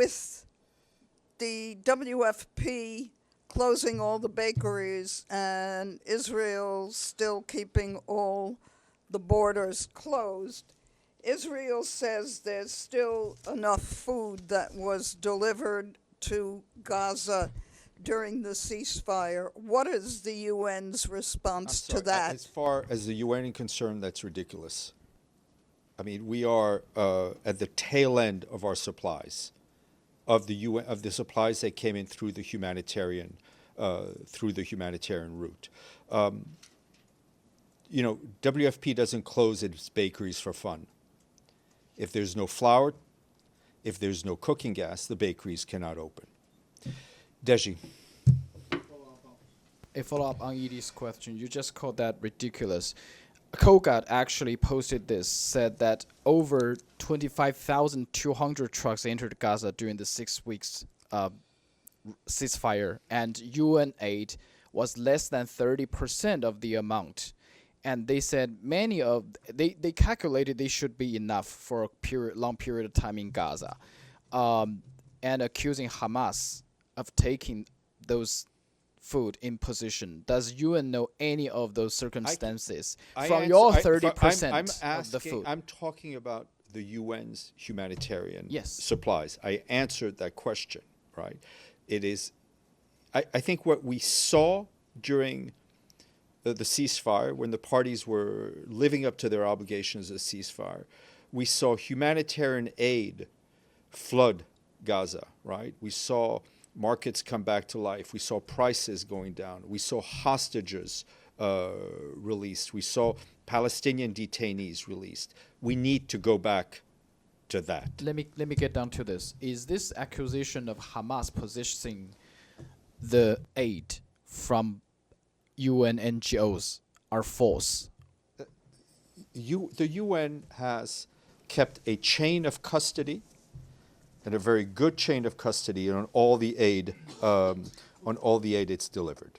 with the WFP closing all the bakeries and Israel still keeping all the borders closed, Israel says there's still enough food that was delivered to Gaza during the ceasefire. What is the UN's response to that? As far as the UN is concerned, that's ridiculous. I mean, we are at the tail end of our supplies, of the UN, of the supplies that came in through the humanitarian route. WFP doesn't close its bakeries for fun. If there's no flour, if there's no cooking gas, the bakeries cannot open. Dezhi. A follow-up on Edie's question. You just called that ridiculous. Kogat actually posted this, said that over 25,200 trucks entered Gaza during the 6 weeks ceasefire, and UN aid was less than 30% of the amount. And they said they calculated they should be enough for a long period of time in Gaza, and accusing Hamas of taking those food in position. Does UN know any of those circumstances from your 30% of the food? I'm talking about the UN's humanitarian Yes. supplies. I answered that question, right? It is, I think what we saw during the ceasefire, when the parties were living up to their obligations as a ceasefire, we saw humanitarian aid flood Gaza, right? We saw markets come back to life. We saw prices going down. We saw hostages released. We saw Palestinian detainees released. We need to go back to that. Let me get down to this. Is this accusation of Hamas possessing the aid from UN NGOs are false? The UN has kept a chain of custody, and a very good chain of custody on all the aid it's delivered.